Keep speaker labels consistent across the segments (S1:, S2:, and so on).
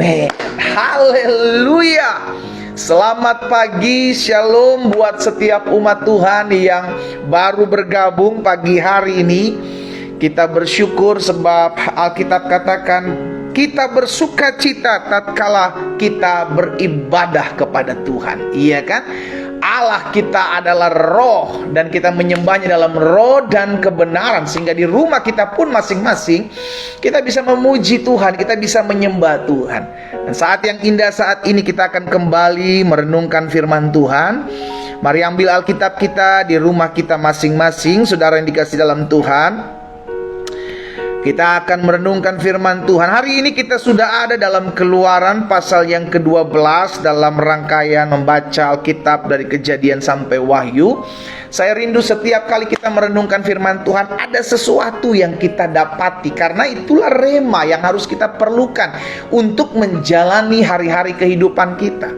S1: Amin. Haleluya. Selamat pagi, shalom buat setiap umat Tuhan yang baru bergabung pagi hari ini. Kita bersyukur sebab Alkitab katakan kita bersuka cita tatkala kita beribadah kepada Tuhan. Iya kan? Allah kita adalah roh dan kita menyembahnya dalam roh dan kebenaran, sehingga di rumah kita pun masing-masing kita bisa memuji Tuhan, kita bisa menyembah Tuhan. Dan saat yang indah saat ini kita akan kembali merenungkan firman Tuhan. Mari ambil Alkitab kita di rumah kita masing-masing, saudara yang dikasih dalam Tuhan. Kita akan merenungkan firman Tuhan. Hari ini kita sudah ada dalam Keluaran pasal yang ke-12 dalam rangkaian membaca Alkitab dari Kejadian sampai Wahyu. Saya rindu setiap kali kita merenungkan firman Tuhan ada sesuatu yang kita dapati, karena itulah rema yang harus kita perlukan untuk menjalani hari-hari kehidupan kita.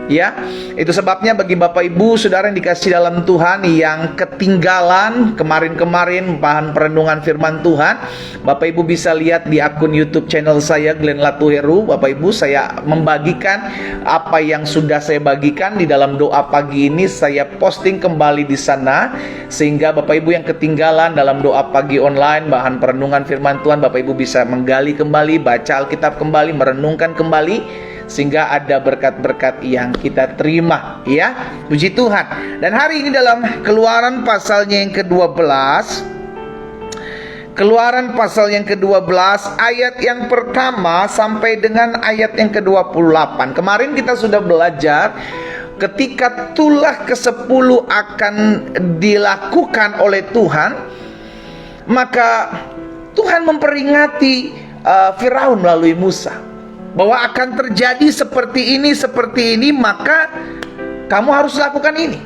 S1: Ya, itu sebabnya bagi Bapak Ibu Saudara yang dikasih dalam Tuhan yang ketinggalan kemarin-kemarin bahan perenungan firman Tuhan, Bapak Ibu bisa lihat di akun YouTube channel saya, Glenn Latuheru. Bapak Ibu, saya membagikan apa yang sudah saya bagikan di dalam doa pagi ini, saya posting kembali di sana, sehingga Bapak Ibu yang ketinggalan dalam doa pagi online bahan perenungan firman Tuhan, Bapak Ibu bisa menggali kembali, baca Alkitab kembali, merenungkan kembali, sehingga ada berkat-berkat yang kita terima, ya. Puji Tuhan. Dan hari ini dalam Keluaran pasalnya yang ke-12, Keluaran pasal yang ke-12 ayat yang pertama sampai dengan ayat yang ke-28. Kemarin kita sudah belajar ketika tulah ke-10 akan dilakukan oleh Tuhan, maka Tuhan memperingati Firaun melalui Musa bahwa akan terjadi seperti ini, maka kamu harus lakukan ini.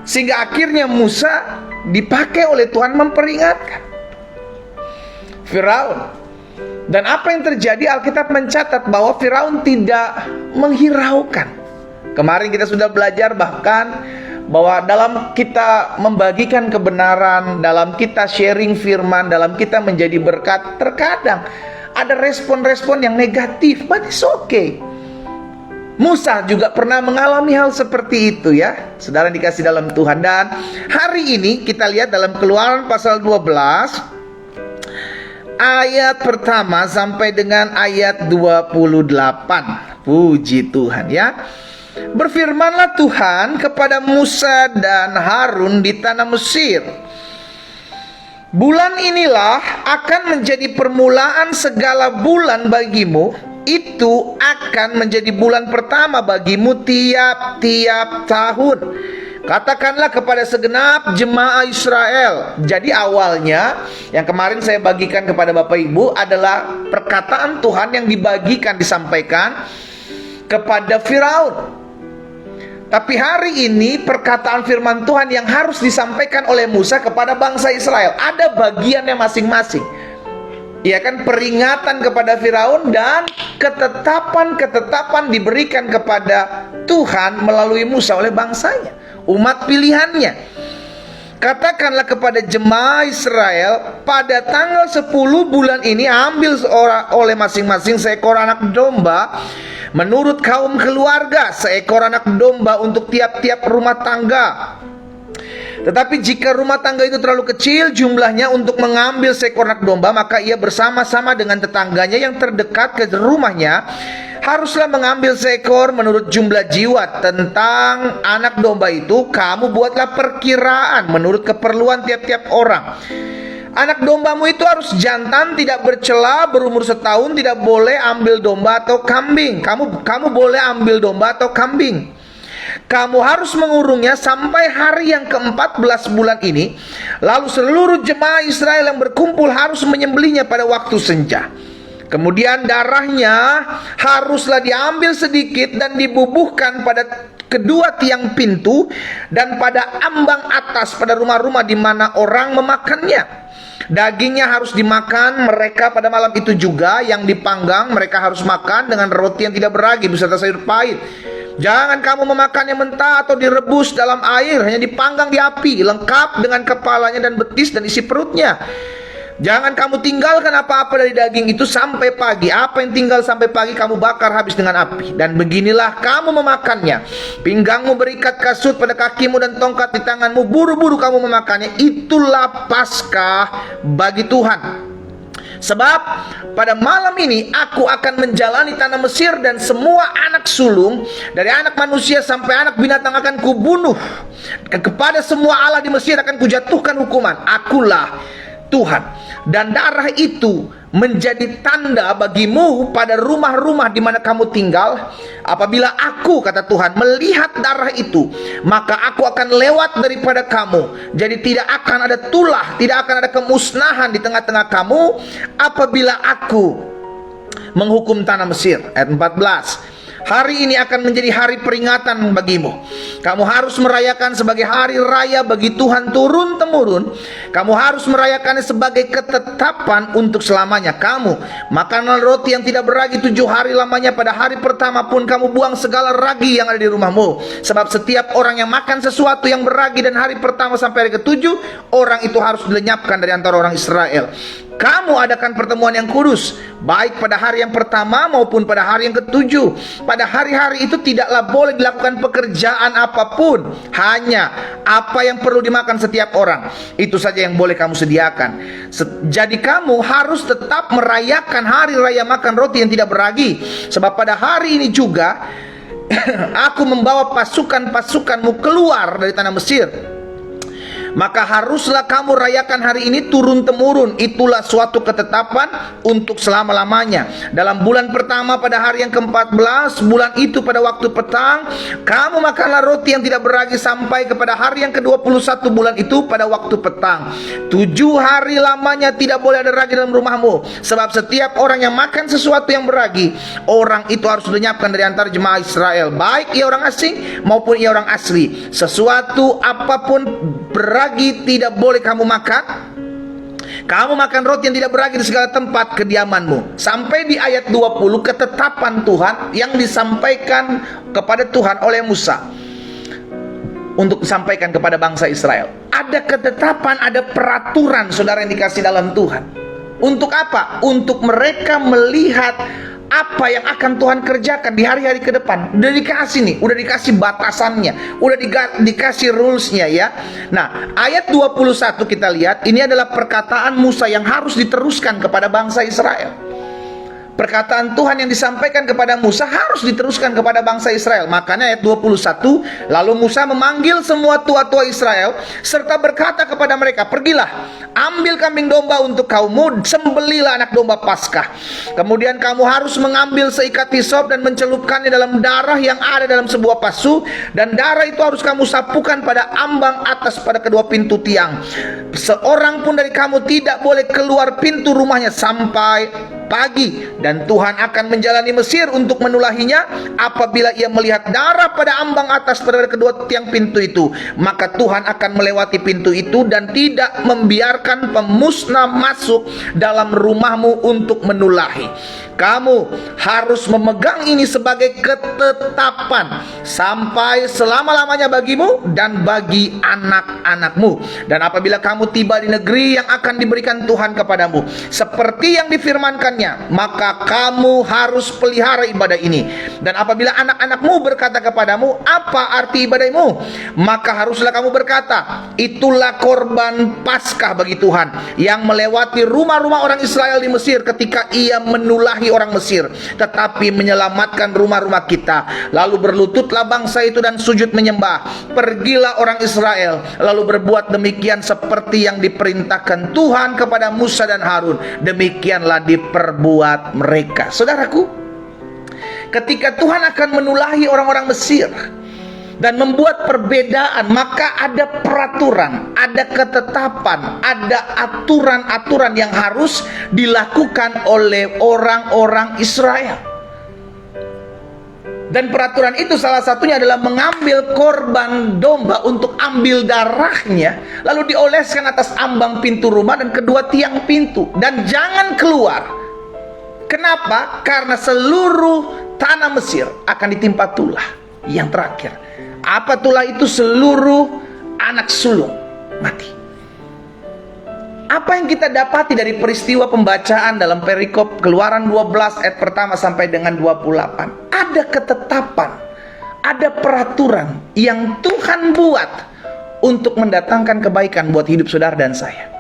S1: Sehingga akhirnya Musa dipakai oleh Tuhan memperingatkan Firaun. Dan apa yang terjadi, Alkitab mencatat bahwa Firaun tidak menghiraukan. Kemarin kita sudah belajar bahkan bahwa dalam kita membagikan kebenaran, dalam kita sharing firman, dalam kita menjadi berkat, terkadang ada respon-respon yang negatif, but it's okay. Musa juga pernah mengalami hal seperti itu, ya, saudara dikasih dalam Tuhan. Dan hari ini kita lihat dalam Keluaran pasal 12 ayat pertama sampai dengan ayat 28. Puji Tuhan, ya. Berfirmanlah Tuhan kepada Musa dan Harun di tanah Mesir, bulan inilah akan menjadi permulaan segala bulan bagimu. Itu akan menjadi bulan pertama bagimu tiap-tiap tahun. Katakanlah kepada segenap jemaah Israel. Jadi awalnya yang kemarin saya bagikan kepada Bapak Ibu adalah perkataan Tuhan yang dibagikan, disampaikan kepada Firaun. Tapi hari ini perkataan firman Tuhan yang harus disampaikan oleh Musa kepada bangsa Israel. Ada bagiannya masing-masing. Ya kan, peringatan kepada Firaun dan ketetapan-ketetapan diberikan kepada Tuhan melalui Musa oleh bangsanya, umat pilihannya. Katakanlah kepada jemaah Israel, pada tanggal 10 bulan ini ambil oleh masing-masing seekor anak domba menurut kaum keluarga, seekor anak domba untuk tiap-tiap rumah tangga. Tetapi jika rumah tangga itu terlalu kecil jumlahnya untuk mengambil seekor anak domba, maka ia bersama-sama dengan tetangganya yang terdekat ke rumahnya haruslah mengambil seekor menurut jumlah jiwa. Tentang anak domba itu kamu buatlah perkiraan menurut keperluan tiap-tiap orang. Anak dombamu itu harus jantan, tidak bercela, berumur setahun, tidak boleh ambil domba atau kambing. Kamu boleh ambil domba atau kambing. Kamu harus mengurungnya sampai hari yang ke-14 bulan ini. Lalu seluruh jemaah Israel yang berkumpul harus menyembelihnya pada waktu senja. Kemudian darahnya haruslah diambil sedikit dan dibubuhkan pada kedua tiang pintu dan pada ambang atas pada rumah-rumah di mana orang memakannya. Dagingnya harus dimakan mereka pada malam itu juga. Yang dipanggang mereka harus makan dengan roti yang tidak beragi beserta sayur pahit. Jangan kamu memakannya mentah atau direbus dalam air, hanya dipanggang di api, lengkap dengan kepalanya dan betis dan isi perutnya. Jangan kamu tinggalkan apa-apa dari daging itu sampai pagi. Apa yang tinggal sampai pagi kamu bakar habis dengan api. Dan beginilah kamu memakannya. Pinggangmu berikat kasut pada kakimu dan tongkat di tanganmu. Buru-buru kamu memakannya. Itulah Paskah bagi Tuhan. Sebab pada malam ini aku akan menjalani tanah Mesir, dan semua anak sulung dari anak manusia sampai anak binatang akan kubunuh. Dan kepada semua Allah di Mesir akan kujatuhkan hukuman. Akulah Tuhan. Dan darah itu menjadi tanda bagimu pada rumah-rumah di mana kamu tinggal. Apabila aku, kata Tuhan, melihat darah itu, maka aku akan lewat daripada kamu. Jadi tidak akan ada tulah, tidak akan ada kemusnahan di tengah-tengah kamu apabila aku menghukum tanah Mesir. Ayat 14. Hari ini akan menjadi hari peringatan bagimu. Kamu harus merayakan sebagai hari raya bagi Tuhan turun-temurun. Kamu harus merayakannya sebagai ketetapan untuk selamanya. Kamu makanlah roti yang tidak beragi 7 hari lamanya. Pada hari pertama pun kamu buang segala ragi yang ada di rumahmu. Sebab setiap orang yang makan sesuatu yang beragi dan hari pertama sampai hari ke-7, orang itu harus dilenyapkan dari antara orang Israel. Kamu adakan pertemuan yang kudus, baik pada hari yang pertama maupun pada hari yang ke-7. Pada hari-hari itu tidaklah boleh dilakukan pekerjaan apapun, hanya apa yang perlu dimakan setiap orang, itu saja yang boleh kamu sediakan. Jadi kamu harus tetap merayakan hari raya makan roti yang tidak beragi. Sebab pada hari ini juga aku membawa pasukan-pasukanmu keluar dari tanah Mesir. Maka haruslah kamu rayakan hari ini turun-temurun. Itulah suatu ketetapan untuk selama-lamanya. Dalam bulan pertama pada hari yang ke-14 bulan itu pada waktu petang, kamu makanlah roti yang tidak beragi sampai kepada hari yang ke-21 bulan itu pada waktu petang. 7 hari lamanya tidak boleh ada ragi dalam rumahmu. Sebab setiap orang yang makan sesuatu yang beragi, orang itu harus dilenyapkan dari antara jemaah Israel, baik ia orang asing maupun ia orang asli. Sesuatu apapun beragi tidak boleh kamu makan. Kamu makan roti yang tidak beragi di segala tempat kediamanmu. Sampai di ayat 20, ketetapan Tuhan yang disampaikan kepada Tuhan oleh Musa untuk disampaikan kepada bangsa Israel. Ada ketetapan, ada peraturan, saudara yang dikasih dalam Tuhan. Untuk apa? Untuk mereka melihat apa yang akan Tuhan kerjakan di hari-hari ke depan. Udah dikasih nih, udah dikasih batasannya, udah dikasih rulesnya ya. Nah, ayat 21 kita lihat, ini adalah perkataan Musa yang harus diteruskan kepada bangsa Israel. Perkataan Tuhan yang disampaikan kepada Musa harus diteruskan kepada bangsa Israel. Makanya ayat 21, lalu Musa memanggil semua tua-tua Israel serta berkata kepada mereka, pergilah, ambil kambing domba untuk kaummu, sembelilah anak domba Paskah. Kemudian kamu harus mengambil seikat hisop dan mencelupkannya dalam darah yang ada dalam sebuah pasu, dan darah itu harus kamu sapukan pada ambang atas pada kedua pintu tiang. Seorang pun dari kamu tidak boleh keluar pintu rumahnya sampai pagi, dan Tuhan akan menjalani Mesir untuk menulahinya. Apabila ia melihat darah pada ambang atas pada kedua tiang pintu itu, maka Tuhan akan melewati pintu itu dan tidak membiarkan pemusnah masuk dalam rumahmu untuk menulahi. Kamu harus memegang ini sebagai ketetapan sampai selama-lamanya bagimu dan bagi anak-anakmu. Dan apabila kamu tiba di negeri yang akan diberikan Tuhan kepadamu, seperti yang difirmankannya, maka kamu harus pelihara ibadah ini. Dan apabila anak-anakmu berkata kepadamu, apa arti ibadahmu? Maka haruslah kamu berkata, itulah korban Paskah bagi Tuhan yang melewati rumah-rumah orang Israel di Mesir ketika ia menulahi orang Mesir, tetapi menyelamatkan rumah-rumah kita. Lalu berlututlah bangsa itu dan sujud menyembah. Pergilah orang Israel lalu berbuat demikian seperti yang diperintahkan Tuhan kepada Musa dan Harun. Demikianlah diperbuat mereka. Saudaraku, ketika Tuhan akan menulahi orang-orang Mesir dan membuat perbedaan, maka ada peraturan, ada ketetapan, ada aturan-aturan yang harus dilakukan oleh orang-orang Israel. Dan peraturan itu salah satunya adalah mengambil korban domba untuk ambil darahnya, lalu dioleskan atas ambang pintu rumah dan kedua tiang pintu, dan jangan keluar. Kenapa? Karena seluruh tanah Mesir akan ditimpa tulah. Yang terakhir, apa tulah itu? Seluruh anak sulung mati. Apa yang kita dapati dari peristiwa pembacaan dalam perikop Keluaran 12 ayat pertama sampai dengan 28? Ada ketetapan, ada peraturan yang Tuhan buat untuk mendatangkan kebaikan buat hidup saudara dan saya.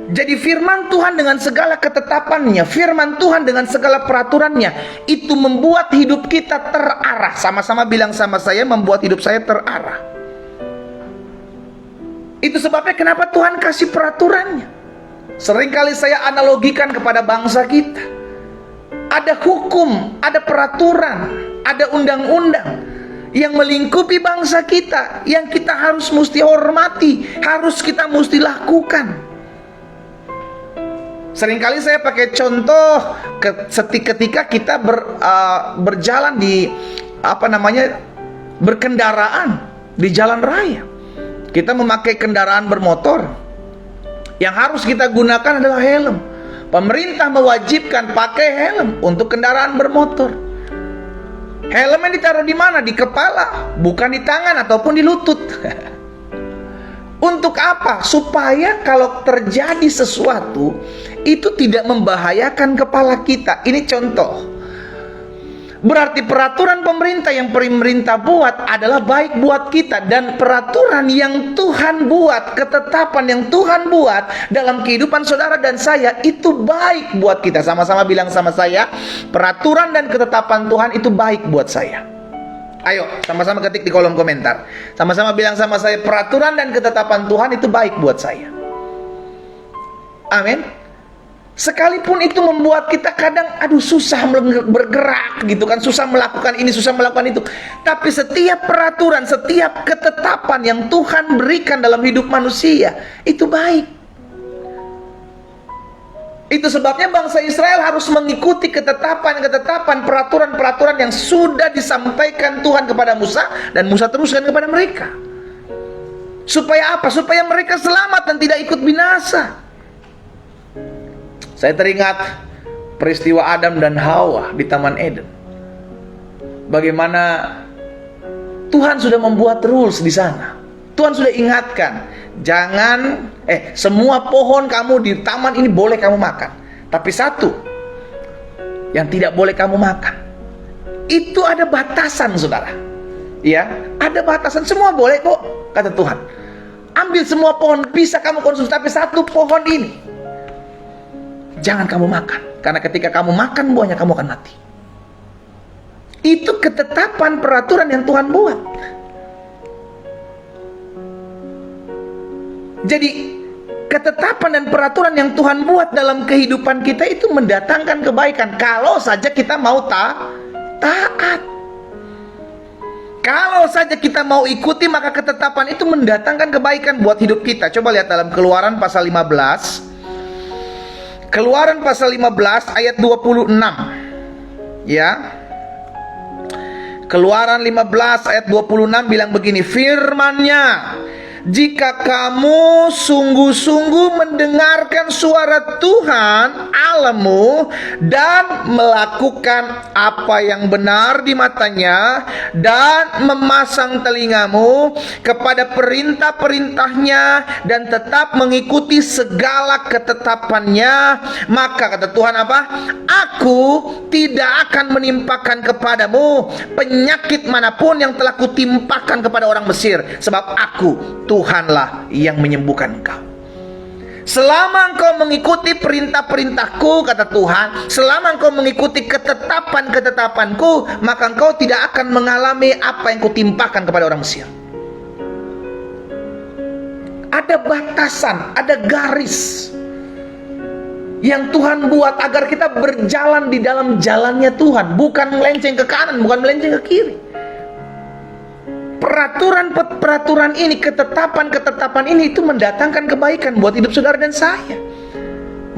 S1: Jadi firman Tuhan dengan segala ketetapannya, firman Tuhan dengan segala peraturannya, itu membuat hidup kita terarah. Sama-sama bilang sama saya, membuat hidup saya terarah. Itu sebabnya kenapa Tuhan kasih peraturannya. Seringkali saya analogikan kepada bangsa kita. Ada hukum, ada peraturan, ada undang-undang yang melingkupi bangsa kita, yang kita harus mesti hormati, harus kita mesti lakukan. Seringkali saya pakai contoh ketika kita berjalan di berkendaraan di jalan raya. Kita memakai kendaraan bermotor. Yang harus kita gunakan adalah helm. Pemerintah mewajibkan pakai helm untuk kendaraan bermotor. Helmnya ditaruh di mana? Di kepala, bukan di tangan ataupun di lutut. Untuk apa? Supaya kalau terjadi sesuatu itu tidak membahayakan kepala kita. Ini contoh. Berarti peraturan pemerintah yang pemerintah buat adalah baik buat kita. Dan peraturan yang Tuhan buat, ketetapan yang Tuhan buat dalam kehidupan saudara dan saya, itu baik buat kita. Sama-sama bilang sama saya, peraturan dan ketetapan Tuhan itu baik buat saya. Ayo, sama-sama ketik di kolom komentar. Sama-sama bilang sama saya, peraturan dan ketetapan Tuhan itu baik buat saya. Amin. Sekalipun itu membuat kita kadang susah bergerak gitu kan, susah melakukan ini, susah melakukan itu. Tapi setiap peraturan, setiap ketetapan yang Tuhan berikan dalam hidup manusia, itu baik. Itu sebabnya bangsa Israel harus mengikuti ketetapan-ketetapan, peraturan-peraturan yang sudah disampaikan Tuhan kepada Musa, dan Musa teruskan kepada mereka. Supaya apa? Supaya mereka selamat dan tidak ikut binasa. Saya teringat peristiwa Adam dan Hawa di Taman Eden. Bagaimana Tuhan sudah membuat rules di sana. Tuhan sudah ingatkan, jangan semua pohon kamu di taman ini boleh kamu makan, tapi satu yang tidak boleh kamu makan. Itu ada batasan, saudara. Ya, ada batasan. Semua boleh kok, kata Tuhan. Ambil semua pohon, bisa kamu konsumsi, tapi satu pohon ini jangan kamu makan, karena ketika kamu makan buahnya kamu akan mati. Itu ketetapan peraturan yang Tuhan buat. Jadi ketetapan dan peraturan yang Tuhan buat dalam kehidupan kita itu mendatangkan kebaikan, kalau saja kita mau taat. Kalau saja kita mau ikuti, maka ketetapan itu mendatangkan kebaikan buat hidup kita. Coba lihat dalam Keluaran pasal 15. Keluaran pasal 15 ayat 26. Ya. Keluaran 15 ayat 26 bilang begini, firman-Nya, jika kamu sungguh-sungguh mendengarkan suara Tuhan Allahmu dan melakukan apa yang benar di matanya dan memasang telingamu kepada perintah-perintahnya dan tetap mengikuti segala ketetapannya, maka kata Tuhan apa? Aku tidak akan menimpakan kepadamu penyakit manapun yang telah kutimpakan kepada orang Mesir, sebab aku Tuhanlah yang menyembuhkan engkau. Selama engkau mengikuti perintah-perintahku, kata Tuhan, selama engkau mengikuti ketetapan-ketetapanku, maka engkau tidak akan mengalami apa yang kutimpakan kepada orang Mesir. Ada batasan, ada garis yang Tuhan buat agar kita berjalan di dalam jalannya Tuhan, bukan melenceng ke kanan, bukan melenceng ke kiri. Peraturan ini, ketetapan ini itu mendatangkan kebaikan buat hidup saudara dan saya.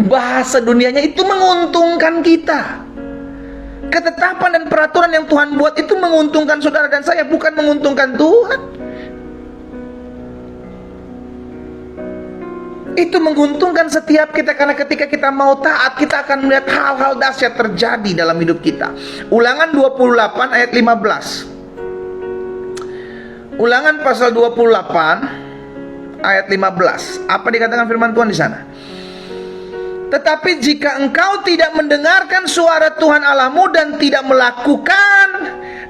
S1: Bahasa dunianya itu menguntungkan kita. Ketetapan dan peraturan yang Tuhan buat itu menguntungkan saudara dan saya, bukan menguntungkan Tuhan. Itu menguntungkan setiap kita, karena ketika kita mau taat, kita akan melihat hal-hal dahsyat terjadi dalam hidup kita. Ulangan 28 ayat 15. Ulangan pasal 28 ayat 15. Apa dikatakan firman Tuhan di sana? Tetapi jika engkau tidak mendengarkan suara Tuhan Allahmu dan tidak melakukan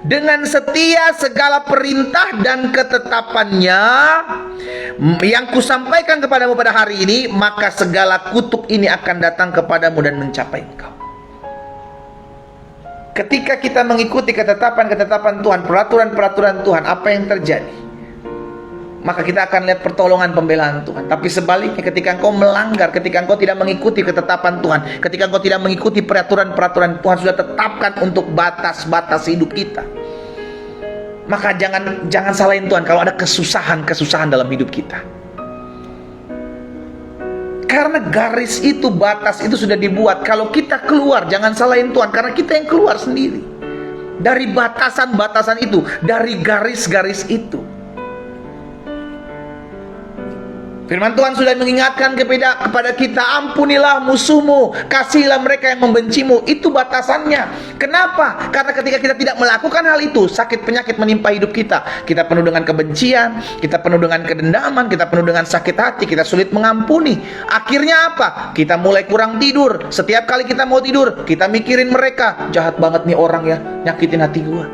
S1: dengan setia segala perintah dan ketetapannya yang kusampaikan kepadamu pada hari ini, maka segala kutuk ini akan datang kepadamu dan mencapai engkau. Ketika kita mengikuti ketetapan-ketetapan Tuhan, peraturan-peraturan Tuhan, apa yang terjadi? Maka kita akan lihat pertolongan pembelaan Tuhan. Tapi sebaliknya, ketika engkau melanggar, ketika engkau tidak mengikuti ketetapan Tuhan, ketika engkau tidak mengikuti peraturan-peraturan Tuhan sudah tetapkan untuk batas-batas hidup kita, maka jangan salahin Tuhan kalau ada kesusahan dalam hidup kita. Karena garis itu, batas itu sudah dibuat. Kalau kita keluar, jangan salahin Tuhan, karena kita yang keluar sendiri dari batasan-batasan itu, dari garis-garis itu. Firman Tuhan sudah mengingatkan kepada kita, ampunilah musuhmu, kasihilah mereka yang membencimu. Itu batasannya. Kenapa? Karena ketika kita tidak melakukan hal itu, sakit penyakit menimpa hidup kita. Kita penuh dengan kebencian, kita penuh dengan kedendaman, kita penuh dengan sakit hati, kita sulit mengampuni. Akhirnya apa? Kita mulai kurang tidur. Setiap kali kita mau tidur, kita mikirin mereka. Jahat banget nih orang ya, nyakitin hati gua.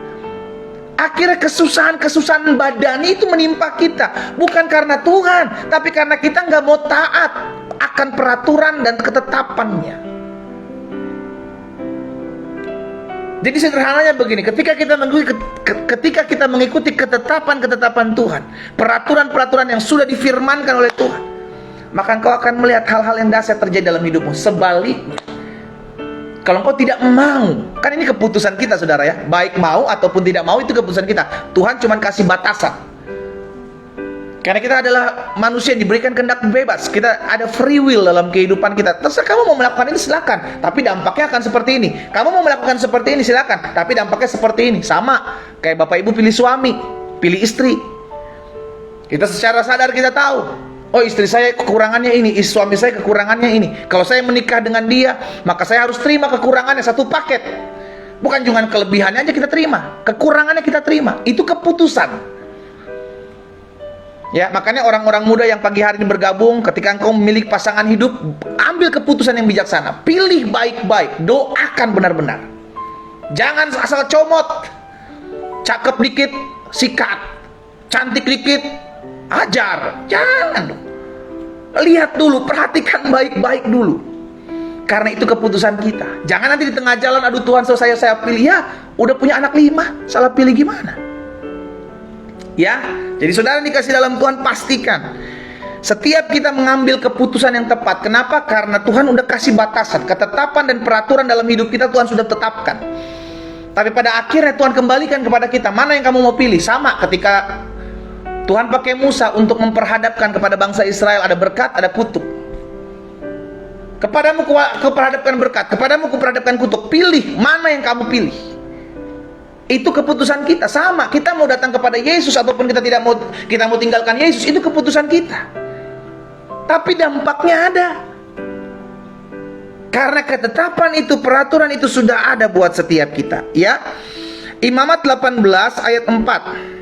S1: Akhirnya kesusahan badani itu menimpa kita. Bukan karena Tuhan, tapi karena kita nggak mau taat akan peraturan dan ketetapannya. Jadi sederhananya begini, ketika kita mengikuti ketetapan-ketetapan Tuhan, peraturan-peraturan yang sudah difirmankan oleh Tuhan, maka engkau akan melihat hal-hal yang dahsyat terjadi dalam hidupmu. Sebaliknya, kalau engkau tidak mau, kan ini keputusan kita saudara ya, baik mau ataupun tidak mau itu keputusan kita. Tuhan cuma kasih batasan. Karena kita adalah manusia yang diberikan kehendak bebas. Kita ada free will dalam kehidupan kita. Terserah kamu mau melakukan ini silakan, tapi dampaknya akan seperti ini. Kamu mau melakukan seperti ini silakan, tapi dampaknya seperti ini. Sama kayak bapak ibu pilih suami, pilih istri. Kita secara sadar kita tahu, oh istri saya kekurangannya ini, suami saya kekurangannya ini. Kalau saya menikah dengan dia, maka saya harus terima kekurangannya satu paket. Bukan cuma kelebihannya aja kita terima, kekurangannya kita terima. Itu keputusan. Ya, makanya orang-orang muda yang pagi hari ini bergabung, ketika engkau memilih pasangan hidup, ambil keputusan yang bijaksana. Pilih baik-baik, doakan benar-benar. Jangan asal comot. Cakep dikit, sikat. Cantik dikit, ajar. Jangan dong. Lihat dulu, perhatikan baik-baik dulu. Karena itu keputusan kita. Jangan nanti di tengah jalan, aduh Tuhan, saya pilih ya, udah punya anak 5, salah pilih gimana? Ya, jadi saudara dikasih dalam Tuhan, pastikan setiap kita mengambil keputusan yang tepat. Kenapa? Karena Tuhan udah kasih batasan, ketetapan dan peraturan dalam hidup kita Tuhan sudah tetapkan. Tapi pada akhirnya Tuhan kembalikan kepada kita, mana yang kamu mau pilih? Sama ketika Tuhan pakai Musa untuk memperhadapkan kepada bangsa Israel, ada berkat, ada kutuk. Kepadamu kuperhadapkan berkat, kepadamu kuperhadapkan kutuk. Pilih, mana yang kamu pilih? Itu keputusan kita. Sama, kita mau datang kepada Yesus ataupun kita mau tinggalkan Yesus, itu keputusan kita. Tapi dampaknya ada. Karena ketetapan itu, peraturan itu sudah ada buat setiap kita, ya. Imamat 18 ayat 4.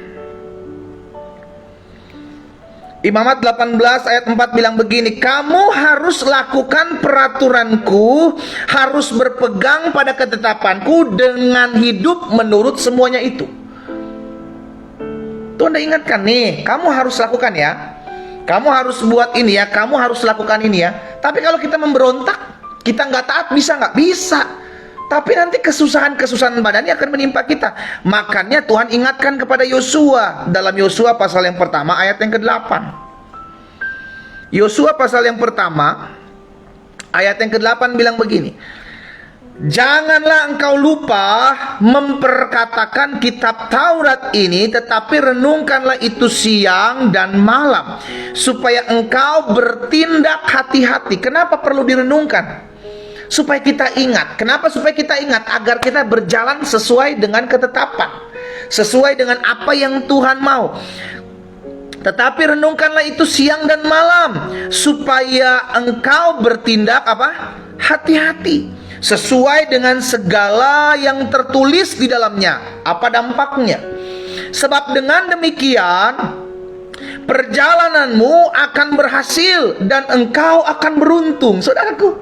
S1: Imamat 18 ayat 4 bilang begini, kamu harus lakukan peraturanku, harus berpegang pada ketetapanku dengan hidup menurut semuanya itu. Tuhan udah ingatkan nih, kamu harus lakukan ya, kamu harus buat ini ya, kamu harus lakukan ini ya. Tapi kalau kita memberontak, kita nggak taat, bisa nggak? Bisa. Tapi nanti kesusahan badannya akan menimpa kita. Makanya Tuhan ingatkan kepada Yosua dalam Yosua pasal yang pertama ayat yang ke-8. Yosua pasal yang pertama ayat yang ke-8 bilang begini, janganlah engkau lupa memperkatakan kitab Taurat ini, tetapi renungkanlah itu siang dan malam, supaya engkau bertindak hati-hati. Kenapa perlu direnungkan? Supaya kita ingat. Kenapa supaya kita ingat? Agar kita berjalan sesuai dengan ketetapan, sesuai dengan apa yang Tuhan mau. Tetapi renungkanlah itu siang dan malam, supaya engkau bertindak apa? Hati-hati, sesuai dengan segala yang tertulis di dalamnya. Apa dampaknya? Sebab dengan demikian Perjalananmu akan berhasil dan engkau akan beruntung. Saudaraku,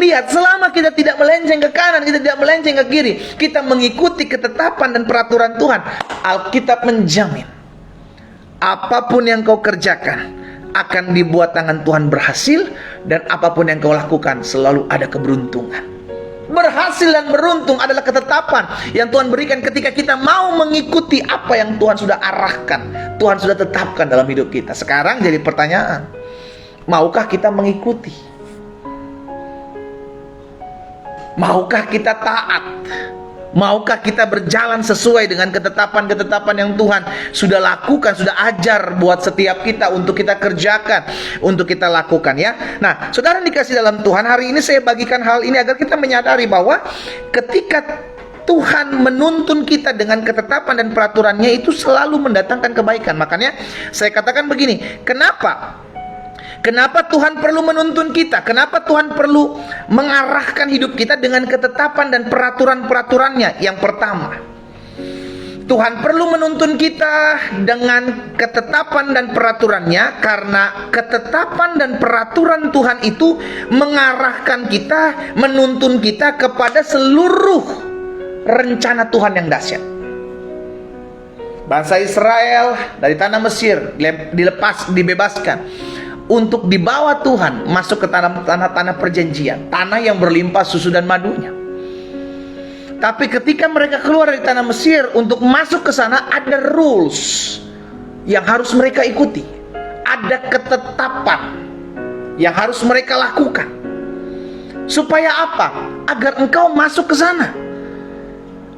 S1: lihat, selama kita tidak melenceng ke kanan, kita tidak melenceng ke kiri, kita mengikuti ketetapan dan peraturan Tuhan, Alkitab menjamin apapun yang kau kerjakan akan dibuat tangan Tuhan berhasil, dan apapun yang kau lakukan selalu ada keberuntungan. Berhasil dan beruntung adalah ketetapan yang Tuhan berikan ketika kita mau mengikuti apa yang Tuhan sudah arahkan, Tuhan sudah tetapkan dalam hidup kita. Sekarang jadi pertanyaan, maukah kita mengikuti? Maukah kita taat? Maukah kita berjalan sesuai dengan ketetapan-ketetapan yang Tuhan sudah lakukan, sudah ajar buat setiap kita untuk kita kerjakan, untuk kita lakukan, ya. Nah, saudara dikasih dalam Tuhan, hari ini saya bagikan hal ini agar kita menyadari bahwa ketika Tuhan menuntun kita dengan ketetapan dan peraturannya, itu selalu mendatangkan kebaikan. Makanya saya katakan begini, Kenapa Tuhan perlu menuntun kita? Kenapa Tuhan perlu mengarahkan hidup kita dengan ketetapan dan peraturan-peraturannya? Yang pertama, Tuhan perlu menuntun kita dengan ketetapan dan peraturannya karena ketetapan dan peraturan Tuhan itu mengarahkan kita, menuntun kita kepada seluruh rencana Tuhan yang dahsyat. Bangsa Israel dari tanah Mesir dibebaskan untuk dibawa Tuhan masuk ke tanah perjanjian, tanah yang berlimpah susu dan madunya. Tapi ketika mereka keluar dari tanah Mesir, untuk masuk ke sana ada rules yang harus mereka ikuti, ada ketetapan yang harus mereka lakukan. Supaya apa? Agar engkau masuk ke sana,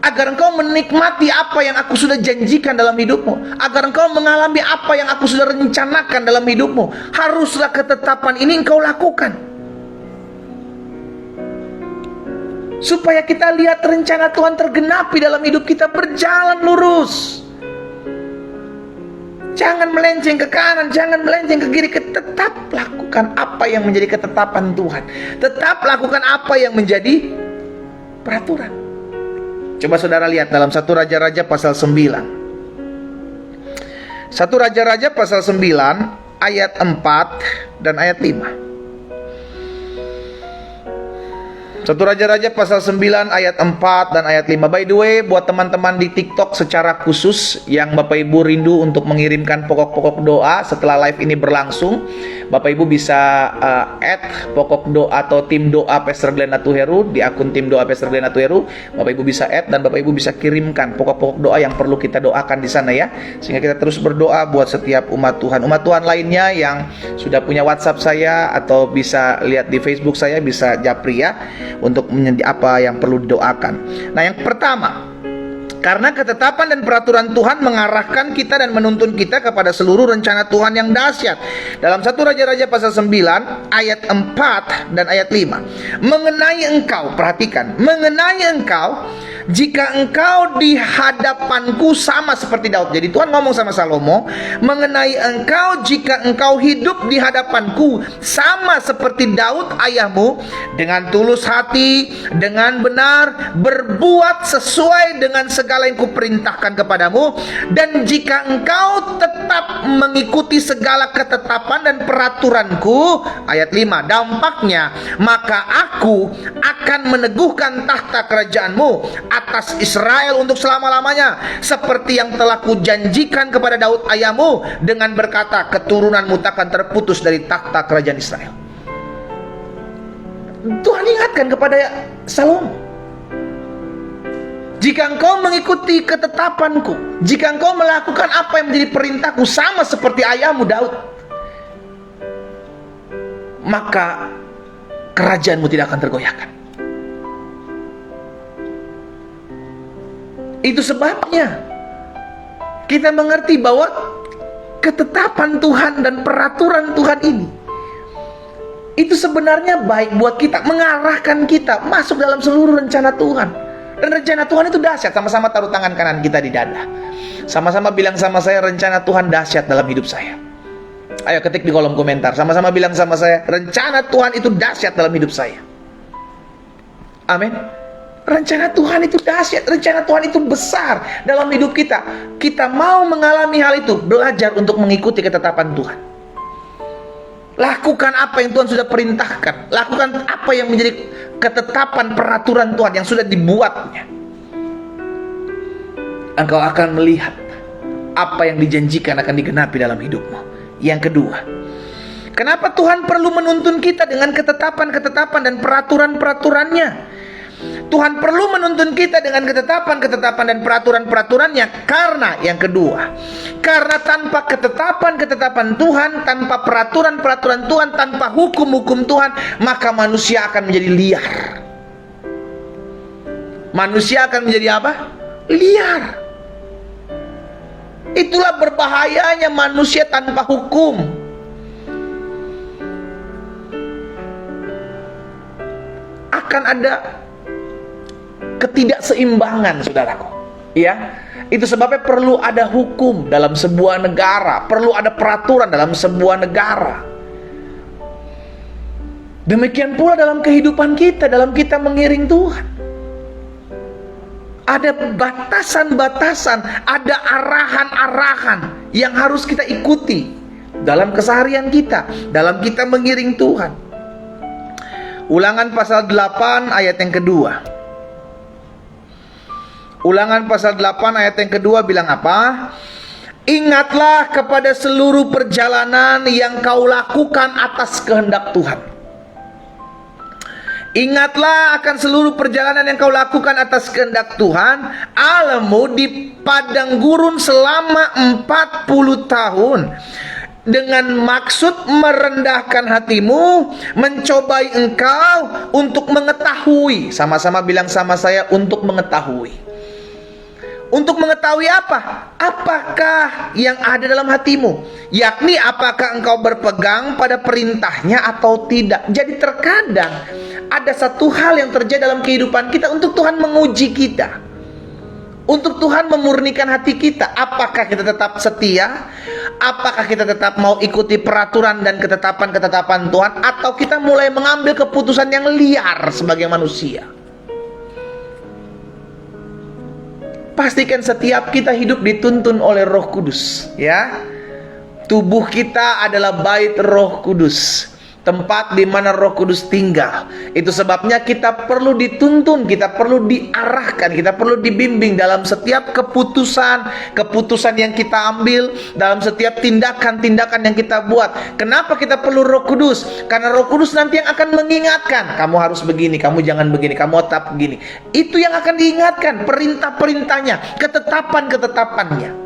S1: agar engkau menikmati apa yang aku sudah janjikan dalam hidupmu, agar engkau mengalami apa yang aku sudah rencanakan dalam hidupmu. Haruslah ketetapan ini engkau lakukan, supaya kita lihat rencana Tuhan tergenapi dalam hidup kita, berjalan lurus. Jangan melenceng ke kanan, jangan melenceng ke kiri. Tetap lakukan apa yang menjadi ketetapan Tuhan, tetap lakukan apa yang menjadi peraturan. Coba saudara lihat dalam 1 Raja-Raja pasal 9. 1 Raja-Raja pasal 9 ayat 4 dan ayat 5. 1 Raja-Raja pasal 9 ayat 4 dan ayat 5. By the way, buat teman-teman di TikTok secara khusus yang Bapak Ibu rindu untuk mengirimkan pokok-pokok doa setelah live ini berlangsung, Bapak Ibu bisa add pokok doa atau tim doa Pastor Glenn Natuheru di akun tim doa Pastor Glenn Natuheru. Bapak Ibu bisa add dan Bapak Ibu bisa kirimkan pokok-pokok doa yang perlu kita doakan di sana, ya. Sehingga kita terus berdoa buat setiap umat Tuhan. Umat Tuhan lainnya yang sudah punya WhatsApp saya atau bisa lihat di Facebook saya, bisa japri, ya, untuk apa yang perlu didoakan. Nah, yang pertama, karena ketetapan dan peraturan Tuhan mengarahkan kita dan menuntun kita kepada seluruh rencana Tuhan yang dahsyat. Dalam 1 Raja-Raja pasal 9 ayat 4 dan ayat 5. Mengenai engkau, perhatikan, mengenai engkau, jika engkau di hadapanku sama seperti Daud. Jadi Tuhan ngomong sama Salomo, mengenai engkau, jika engkau hidup di hadapanku sama seperti Daud ayahmu, dengan tulus hati, dengan benar, berbuat sesuai dengan segala yang kuperintahkan kepadamu, dan jika engkau tetap mengikuti segala ketetapan dan peraturanku, ayat 5, dampaknya maka aku akan meneguhkan tahta kerajaanmu atas Israel untuk selama-lamanya, seperti yang telah kujanjikan kepada Daud ayahmu, dengan berkata, keturunanmu takkan terputus dari tahta kerajaan Israel. Tuhan ingatkan kepada Salomo, jika engkau mengikuti ketetapanku, jika engkau melakukan apa yang menjadi perintahku sama seperti ayahmu Daud, maka kerajaanmu tidak akan tergoyahkan. Itu sebabnya kita mengerti bahwa ketetapan Tuhan dan peraturan Tuhan ini, itu sebenarnya baik buat kita, mengarahkan kita masuk dalam seluruh rencana Tuhan. Dan rencana Tuhan itu dahsyat. Sama-sama taruh tangan kanan kita di dada, sama-sama bilang sama saya, rencana Tuhan dahsyat dalam hidup saya. Ayo ketik di kolom komentar, sama-sama bilang sama saya, rencana Tuhan itu dahsyat dalam hidup saya. Amin. Rencana Tuhan itu dahsyat, rencana Tuhan itu besar dalam hidup kita. Kita mau mengalami hal itu, belajar untuk mengikuti ketetapan Tuhan. Lakukan apa yang Tuhan sudah perintahkan. Lakukan apa yang menjadi ketetapan peraturan Tuhan yang sudah dibuatnya. Engkau akan melihat apa yang dijanjikan akan digenapi dalam hidupmu. Yang kedua, kenapa Tuhan perlu menuntun kita dengan ketetapan-ketetapan dan peraturan-peraturannya? Tuhan perlu menuntun kita dengan ketetapan-ketetapan dan peraturan-peraturannya karena yang kedua, karena tanpa ketetapan-ketetapan Tuhan, tanpa peraturan-peraturan Tuhan, tanpa hukum-hukum Tuhan, maka manusia akan menjadi liar. Manusia akan menjadi apa? Liar. Itulah berbahayanya manusia tanpa hukum. Akan ada ketidakseimbangan, saudaraku. Ya, itu sebabnya perlu ada hukum dalam sebuah negara, perlu ada peraturan dalam sebuah negara. Demikian pula dalam kehidupan kita, dalam kita mengiring Tuhan. Ada batasan-batasan, ada arahan-arahan yang harus kita ikuti dalam keseharian kita, dalam kita mengiring Tuhan. Ulangan pasal 8 ayat yang kedua. Ulangan pasal 8 ayat yang kedua bilang apa? Ingatlah kepada seluruh perjalanan yang kau lakukan atas kehendak Tuhan. Ingatlah akan seluruh perjalanan yang kau lakukan atas kehendak Tuhan Allahmu di padang gurun selama 40 tahun. Dengan maksud merendahkan hatimu, mencobai engkau untuk mengetahui. Sama-sama bilang sama saya, untuk mengetahui. Untuk mengetahui apa? Apakah yang ada dalam hatimu? Yakni apakah engkau berpegang pada perintahnya atau tidak. Jadi terkadang ada satu hal yang terjadi dalam kehidupan kita untuk Tuhan menguji kita, untuk Tuhan memurnikan hati kita. Apakah kita tetap setia? Apakah kita tetap mau ikuti peraturan dan ketetapan-ketetapan Tuhan? Atau kita mulai mengambil keputusan yang liar sebagai manusia? Pastikan setiap kita hidup dituntun oleh Roh Kudus, ya. Tubuh kita adalah bait Roh Kudus, tempat di mana Roh Kudus tinggal. Itu sebabnya kita perlu dituntun, kita perlu diarahkan, kita perlu dibimbing dalam setiap keputusan yang kita ambil, dalam setiap tindakan-tindakan yang kita buat. Kenapa kita perlu Roh Kudus? Karena Roh Kudus nanti yang akan mengingatkan, kamu harus begini, kamu jangan begini, kamu tetap begini. Itu yang akan diingatkan, perintah-perintahnya, ketetapan-ketetapannya.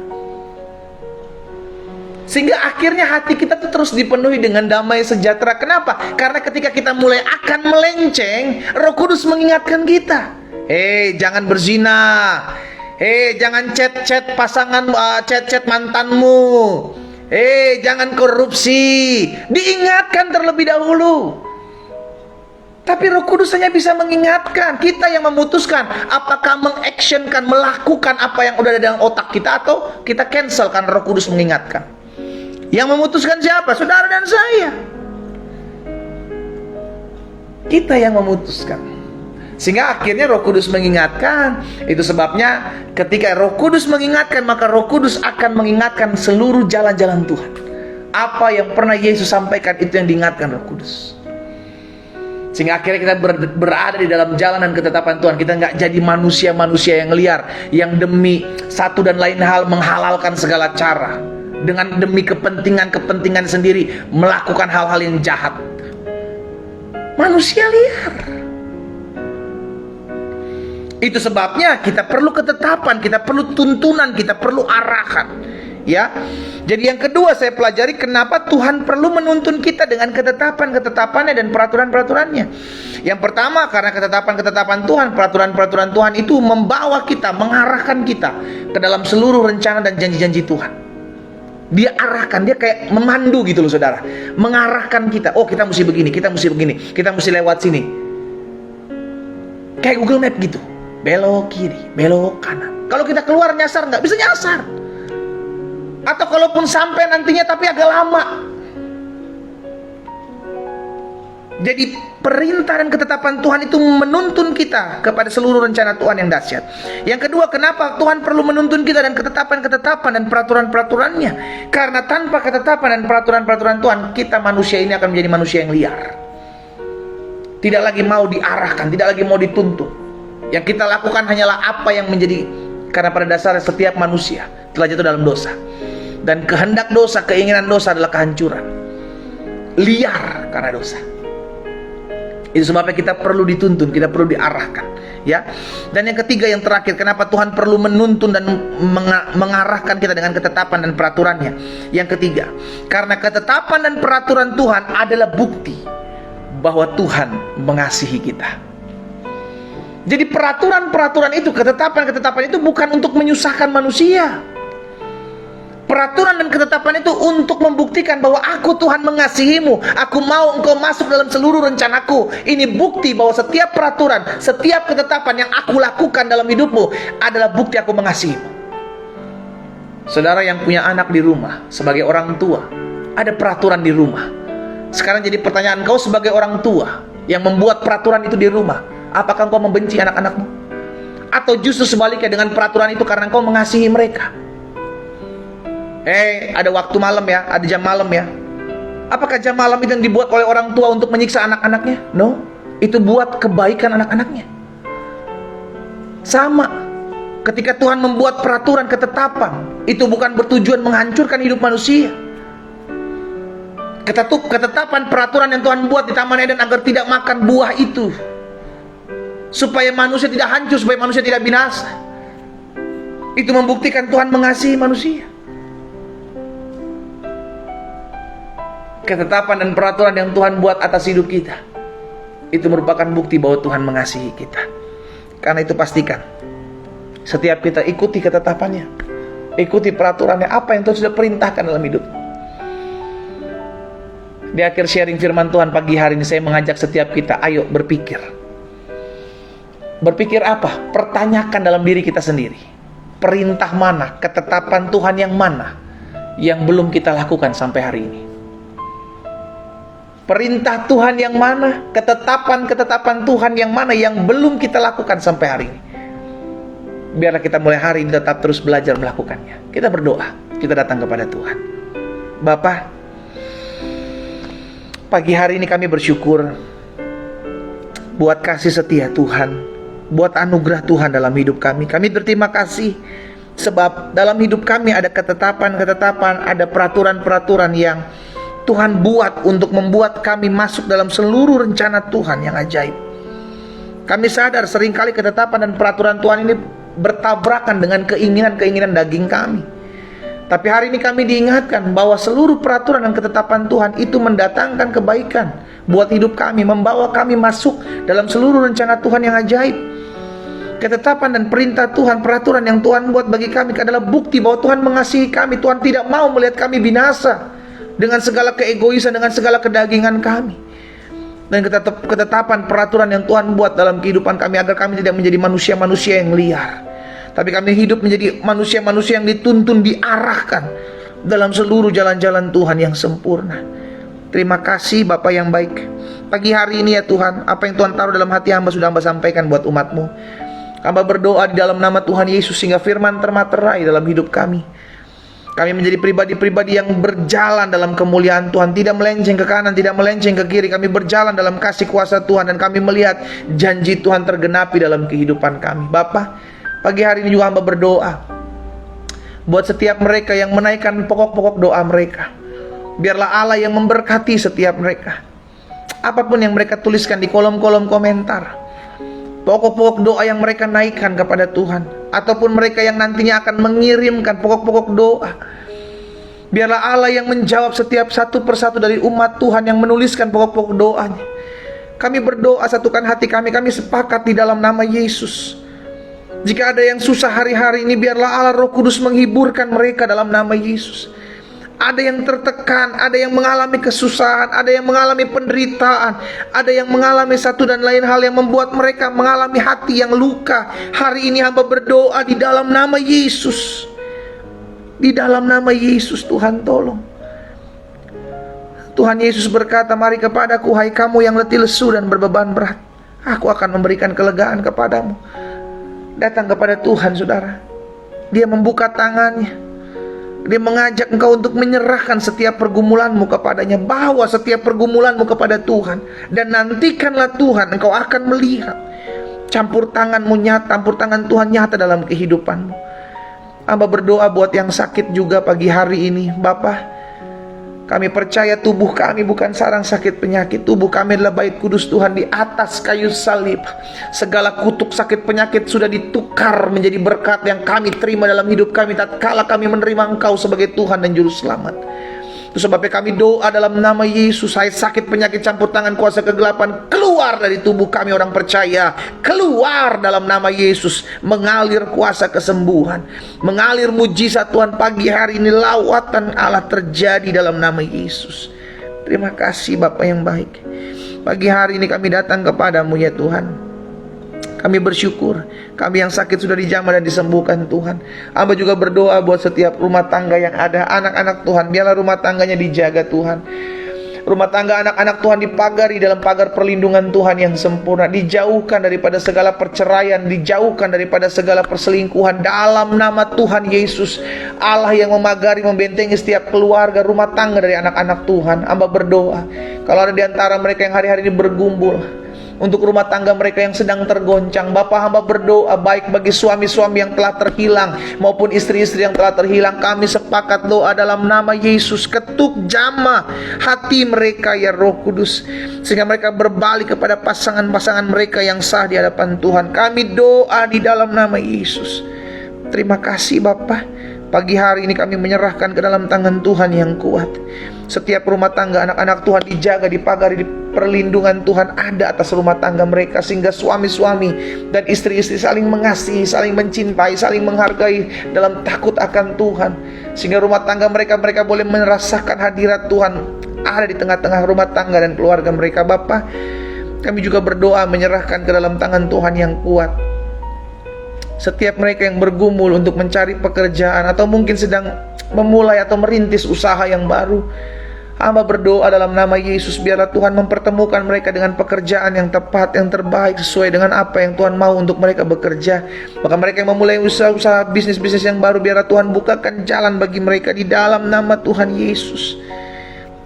S1: Sehingga akhirnya hati kita tuh terus dipenuhi dengan damai sejahtera. Kenapa? Karena ketika kita mulai akan melenceng, Roh Kudus mengingatkan kita. Jangan berzina. Jangan chat-chat pasangan, chat-chat mantanmu. Jangan korupsi. Diingatkan terlebih dahulu. Tapi Roh Kudus hanya bisa mengingatkan. Kita yang memutuskan apakah mengactionkan, melakukan apa yang udah ada dalam otak kita, atau kita cancel karena Roh Kudus mengingatkan. Yang memutuskan siapa? Saudara dan saya. Kita yang memutuskan. Sehingga akhirnya Roh Kudus mengingatkan. Itu sebabnya ketika Roh Kudus mengingatkan, maka Roh Kudus akan mengingatkan seluruh jalan-jalan Tuhan. Apa yang pernah Yesus sampaikan, itu yang diingatkan Roh Kudus. Sehingga akhirnya kita berada di dalam jalan dan ketetapan Tuhan. Kita nggak jadi manusia-manusia yang liar, yang demi satu dan lain hal menghalalkan segala cara, dengan demi kepentingan sendiri melakukan hal-hal yang jahat. Manusia liar. Itu sebabnya kita perlu ketetapan, kita perlu tuntunan, kita perlu arahan, ya. Jadi yang kedua saya pelajari, kenapa Tuhan perlu menuntun kita dengan ketetapan-ketetapannya dan peraturan-peraturannya. Yang pertama, karena ketetapan-ketetapan Tuhan, peraturan-peraturan Tuhan itu membawa kita, mengarahkan kita ke dalam seluruh rencana dan janji-janji Tuhan. Dia arahkan, dia kayak memandu gitu loh saudara, mengarahkan kita. Oh, kita mesti begini, kita mesti begini, kita mesti lewat sini. Kayak Google Map gitu, belok kiri, belok kanan. Kalau kita keluar nyasar, nggak bisa nyasar. Atau kalaupun sampai nantinya tapi agak lama. Jadi perintah dan ketetapan Tuhan itu menuntun kita kepada seluruh rencana Tuhan yang dahsyat. Yang kedua, kenapa Tuhan perlu menuntun kita dan ketetapan-ketetapan dan peraturan-peraturannya? Karena tanpa ketetapan dan peraturan-peraturan Tuhan, kita manusia ini akan menjadi manusia yang liar. Tidak lagi mau diarahkan, tidak lagi mau dituntun. Yang kita lakukan hanyalah apa yang menjadi, karena pada dasarnya setiap manusia telah jatuh dalam dosa. Dan kehendak dosa, keinginan dosa adalah kehancuran. Liar karena dosa. Itu sebabnya kita perlu dituntun, kita perlu diarahkan, ya. Dan yang ketiga, yang terakhir, kenapa Tuhan perlu menuntun dan mengarahkan kita dengan ketetapan dan peraturannya? Yang ketiga, karena ketetapan dan peraturan Tuhan adalah bukti bahwa Tuhan mengasihi kita. Jadi peraturan-peraturan itu, ketetapan-ketetapan itu bukan untuk menyusahkan manusia. Peraturan dan ketetapan itu untuk membuktikan bahwa aku Tuhan mengasihimu. Aku mau engkau masuk dalam seluruh rencanaku. Ini bukti bahwa setiap peraturan, setiap ketetapan yang aku lakukan dalam hidupmu adalah bukti aku mengasihimu. Saudara yang punya anak di rumah, sebagai orang tua, ada peraturan di rumah. Sekarang jadi pertanyaan, kau sebagai orang tua yang membuat peraturan itu di rumah, apakah engkau membenci anak-anakmu? Atau justru sebaliknya, dengan peraturan itu karena engkau mengasihi mereka? Ada waktu malam ya, ada jam malam ya. Apakah jam malam itu yang dibuat oleh orang tua untuk menyiksa anak-anaknya? No, itu buat kebaikan anak-anaknya. Sama, ketika Tuhan membuat peraturan ketetapan, itu bukan bertujuan menghancurkan hidup manusia. Ketetapan peraturan yang Tuhan buat di Taman Eden agar tidak makan buah itu, supaya manusia tidak hancur, supaya manusia tidak binasa. Itu membuktikan Tuhan mengasihi manusia. Ketetapan dan peraturan yang Tuhan buat atas hidup kita, itu merupakan bukti bahwa Tuhan mengasihi kita. Karena itu pastikan setiap kita ikuti ketetapannya, ikuti peraturannya, apa yang Tuhan sudah perintahkan dalam hidup. Di akhir sharing firman Tuhan pagi hari ini, saya mengajak setiap kita, ayo berpikir. Berpikir apa? Pertanyakan dalam diri kita sendiri. Perintah mana, ketetapan Tuhan yang mana yang belum kita lakukan sampai hari ini? Perintah Tuhan yang mana, ketetapan-ketetapan Tuhan yang mana yang belum kita lakukan sampai hari ini? Biarlah kita mulai hari ini tetap terus belajar melakukannya. Kita berdoa, kita datang kepada Tuhan. Bapa, pagi hari ini kami bersyukur buat kasih setia Tuhan, buat anugerah Tuhan dalam hidup kami. Kami berterima kasih sebab dalam hidup kami ada ketetapan-ketetapan, ada peraturan-peraturan yang Tuhan buat untuk membuat kami masuk dalam seluruh rencana Tuhan yang ajaib. Kami sadar seringkali ketetapan dan peraturan Tuhan ini bertabrakan dengan keinginan-keinginan daging kami. Tapi hari ini kami diingatkan bahwa seluruh peraturan dan ketetapan Tuhan itu mendatangkan kebaikan buat hidup kami, membawa kami masuk dalam seluruh rencana Tuhan yang ajaib. Ketetapan dan perintah Tuhan, peraturan yang Tuhan buat bagi kami adalah bukti bahwa Tuhan mengasihi kami. Tuhan tidak mau melihat kami binasa dengan segala keegoisan, dengan segala kedagingan kami. Dan ketetapan peraturan yang Tuhan buat dalam kehidupan kami agar kami tidak menjadi manusia-manusia yang liar, tapi kami hidup menjadi manusia-manusia yang dituntun, diarahkan dalam seluruh jalan-jalan Tuhan yang sempurna. Terima kasih Bapa yang baik. Pagi hari ini ya Tuhan, apa yang Tuhan taruh dalam hati hamba sudah hamba sampaikan buat umat-Mu. Hamba berdoa di dalam nama Tuhan Yesus sehingga firman termaterai dalam hidup kami. Kami menjadi pribadi-pribadi yang berjalan dalam kemuliaan Tuhan, tidak melenceng ke kanan, tidak melenceng ke kiri. Kami berjalan dalam kasih kuasa Tuhan dan kami melihat janji Tuhan tergenapi dalam kehidupan kami. Bapa, pagi hari ini juga hamba berdoa buat setiap mereka yang menaikkan pokok-pokok doa mereka. Biarlah Allah yang memberkati setiap mereka. Apapun yang mereka tuliskan di kolom-kolom komentar, pokok-pokok doa yang mereka naikkan kepada Tuhan, ataupun mereka yang nantinya akan mengirimkan pokok-pokok doa, biarlah Allah yang menjawab setiap satu persatu dari umat Tuhan yang menuliskan pokok-pokok doanya. Kami berdoa, satukan hati kami, kami sepakat di dalam nama Yesus. Jika ada yang susah hari-hari ini, biarlah Allah Roh Kudus menghiburkan mereka dalam nama Yesus. Ada yang tertekan, ada yang mengalami kesusahan, ada yang mengalami penderitaan, ada yang mengalami satu dan lain hal yang membuat mereka mengalami hati yang luka. Hari ini hamba berdoa di dalam nama Yesus. Di dalam nama Yesus Tuhan tolong. Tuhan Yesus berkata, "Mari kepadaku, hai kamu yang letih lesu dan berbeban berat. Aku akan memberikan kelegaan kepadamu." Datang kepada Tuhan, saudara. Dia membuka tangannya. Dia mengajak engkau untuk menyerahkan setiap pergumulanmu kepadanya. Bawa setiap pergumulanmu kepada Tuhan. Dan nantikanlah Tuhan, engkau akan melihat campur tangan Tuhan nyata dalam kehidupanmu. Hamba berdoa buat yang sakit juga pagi hari ini. Bapa, kami percaya tubuh kami bukan sarang sakit penyakit. Tubuh kami adalah bait kudus Tuhan di atas kayu salib. Segala kutuk sakit penyakit sudah ditukar menjadi berkat yang kami terima dalam hidup kami tatkala kami menerima Engkau sebagai Tuhan dan Juru Selamat. Itu sebabnya kami doa dalam nama Yesus, hai sakit penyakit campur tangan kuasa kegelapan, keluar dari tubuh kami orang percaya. Keluar dalam nama Yesus. Mengalir kuasa kesembuhan, mengalir mujizat Tuhan pagi hari ini. Lawatan Allah terjadi dalam nama Yesus. Terima kasih Bapa yang baik. Pagi hari ini kami datang kepadamu ya Tuhan. Kami bersyukur, kami yang sakit sudah dijamah dan disembuhkan Tuhan. Hamba juga berdoa buat setiap rumah tangga yang ada, anak-anak Tuhan, biarlah rumah tangganya dijaga Tuhan. Rumah tangga anak-anak Tuhan dipagari dalam pagar perlindungan Tuhan yang sempurna. Dijauhkan daripada segala perceraian, dijauhkan daripada segala perselingkuhan. Dalam nama Tuhan Yesus, Allah yang memagari, membentengi setiap keluarga, rumah tangga dari anak-anak Tuhan. Hamba berdoa, kalau ada di antara mereka yang hari-hari ini bergumul untuk rumah tangga mereka yang sedang tergoncang, Bapa, hamba berdoa baik bagi suami-suami yang telah terhilang maupun istri-istri yang telah terhilang. Kami sepakat doa dalam nama Yesus. Ketuk jamah hati mereka ya Roh Kudus, sehingga mereka berbalik kepada pasangan-pasangan mereka yang sah di hadapan Tuhan. Kami doa di dalam nama Yesus. Terima kasih Bapa. Pagi hari ini kami menyerahkan ke dalam tangan Tuhan yang kuat. Setiap rumah tangga anak-anak Tuhan dijaga, dipagari, di perlindungan Tuhan ada atas rumah tangga mereka, sehingga suami-suami dan istri-istri saling mengasihi, saling mencintai, saling menghargai dalam takut akan Tuhan, sehingga rumah tangga mereka boleh merasakan hadirat Tuhan ada di tengah-tengah rumah tangga dan keluarga mereka. Bapa, kami juga berdoa menyerahkan ke dalam tangan Tuhan yang kuat setiap mereka yang bergumul untuk mencari pekerjaan atau mungkin sedang memulai atau merintis usaha yang baru. Hamba berdoa dalam nama Yesus, biarlah Tuhan mempertemukan mereka dengan pekerjaan yang tepat, yang terbaik, sesuai dengan apa yang Tuhan mau untuk mereka bekerja. Maka mereka yang memulai usaha-usaha bisnis-bisnis yang baru, biarlah Tuhan bukakan jalan bagi mereka di dalam nama Tuhan Yesus.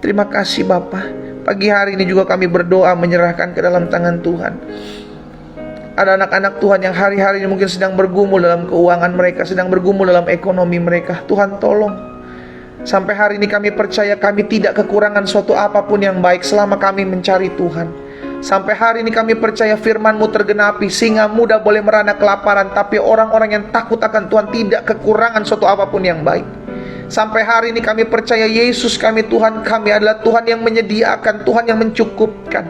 S1: Terima kasih Bapa. Pagi hari ini juga kami berdoa menyerahkan ke dalam tangan Tuhan. Ada anak-anak Tuhan yang hari-hari ini mungkin sedang bergumul dalam keuangan mereka, sedang bergumul dalam ekonomi mereka. Tuhan tolong. Sampai hari ini kami percaya kami tidak kekurangan suatu apapun yang baik selama kami mencari Tuhan. Sampai hari ini kami percaya firman-Mu tergenapi, singa muda boleh merana kelaparan, tapi orang-orang yang takut akan Tuhan tidak kekurangan suatu apapun yang baik. Sampai hari ini kami percaya Yesus kami, Tuhan kami adalah Tuhan yang menyediakan, Tuhan yang mencukupkan.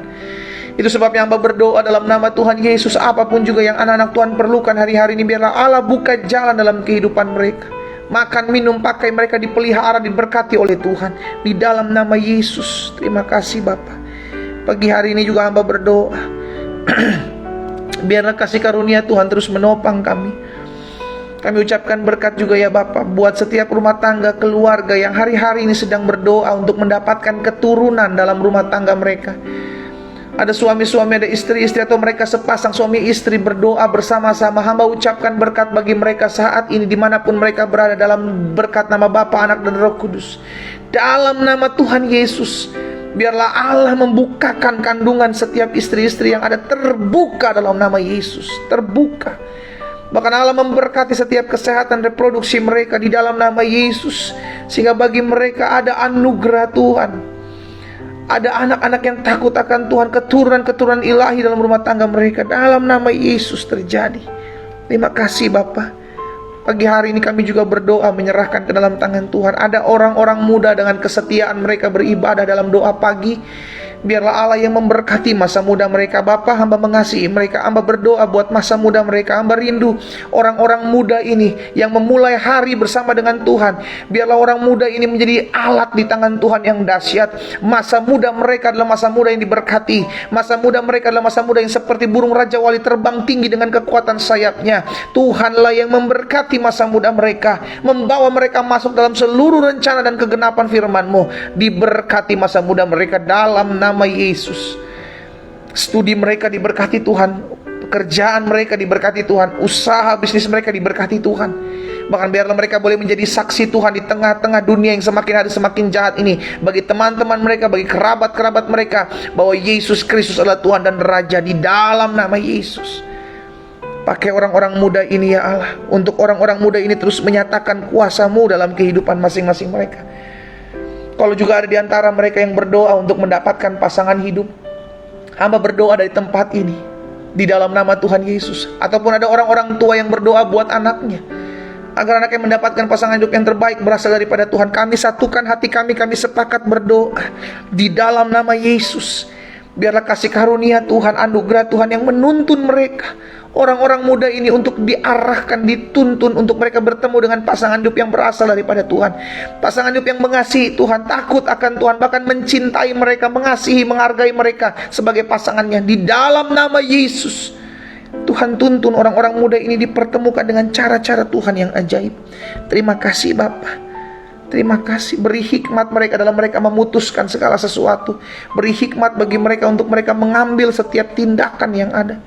S1: Itu sebabnya hamba berdoa dalam nama Tuhan Yesus, apapun juga yang anak-anak Tuhan perlukan hari-hari ini, biarlah Allah buka jalan dalam kehidupan mereka. Makan, minum, pakai mereka dipelihara, diberkati oleh Tuhan di dalam nama Yesus. Terima kasih Bapa. Pagi hari ini juga hamba berdoa biarlah kasih karunia Tuhan terus menopang kami. Kami ucapkan berkat juga ya Bapa buat setiap rumah tangga, keluarga yang hari-hari ini sedang berdoa untuk mendapatkan keturunan dalam rumah tangga mereka. Ada suami-suami, ada istri-istri, atau mereka sepasang suami istri berdoa bersama-sama. Hamba ucapkan berkat bagi mereka saat ini dimanapun mereka berada, dalam berkat nama Bapa, Anak, dan Roh Kudus. Dalam nama Tuhan Yesus, biarlah Allah membukakan kandungan setiap istri-istri yang ada, terbuka dalam nama Yesus, terbuka. Bahkan Allah memberkati setiap kesehatan reproduksi mereka di dalam nama Yesus, sehingga bagi mereka ada anugerah Tuhan. Ada anak-anak yang takut akan Tuhan, keturunan-keturunan ilahi dalam rumah tangga mereka. Dalam nama Yesus terjadi. Terima kasih Bapa. Pagi hari ini kami juga berdoa menyerahkan ke dalam tangan Tuhan. Ada orang-orang muda dengan kesetiaan mereka beribadah dalam doa pagi. Biarlah Allah yang memberkati masa muda mereka. Bapa, hamba mengasihi mereka. Hamba berdoa buat masa muda mereka. Hamba rindu orang-orang muda ini yang memulai hari bersama dengan Tuhan. Biarlah orang muda ini menjadi alat di tangan Tuhan yang dahsyat. Masa muda mereka adalah masa muda yang diberkati. Masa muda mereka adalah masa muda yang seperti burung Raja Wali terbang tinggi dengan kekuatan sayapnya. Tuhanlah yang memberkati masa muda mereka, membawa mereka masuk dalam seluruh rencana dan kegenapan firman-Mu. Diberkati masa muda mereka dalam nama Yesus. Studi mereka diberkati Tuhan, pekerjaan mereka diberkati Tuhan, usaha bisnis mereka diberkati Tuhan. Bahkan biarlah mereka boleh menjadi saksi Tuhan di tengah-tengah dunia yang semakin hari semakin jahat ini. Bagi teman-teman mereka, bagi kerabat-kerabat mereka, bahwa Yesus Kristus adalah Tuhan dan Raja di dalam nama Yesus. Pakai orang-orang muda ini ya Allah, untuk orang-orang muda ini terus menyatakan kuasa-Mu dalam kehidupan masing-masing mereka. Kalau juga ada di antara mereka yang berdoa untuk mendapatkan pasangan hidup, hamba berdoa dari tempat ini di dalam nama Tuhan Yesus. Ataupun ada orang-orang tua yang berdoa buat anaknya, agar anaknya mendapatkan pasangan hidup yang terbaik berasal daripada Tuhan. Kami satukan hati kami sepakat berdoa di dalam nama Yesus. Biarlah kasih karunia Tuhan, anugerah Tuhan yang menuntun mereka, orang-orang muda ini, untuk diarahkan, dituntun untuk mereka bertemu dengan pasangan hidup yang berasal daripada Tuhan. Pasangan hidup yang mengasihi Tuhan, takut akan Tuhan, bahkan mencintai mereka, mengasihi, menghargai mereka sebagai pasangannya. Di dalam nama Yesus, Tuhan tuntun orang-orang muda ini dipertemukan dengan cara-cara Tuhan yang ajaib. Terima kasih Bapa. Terima kasih. Beri hikmat mereka dalam mereka memutuskan segala sesuatu. Beri hikmat bagi mereka untuk mereka mengambil setiap tindakan yang ada.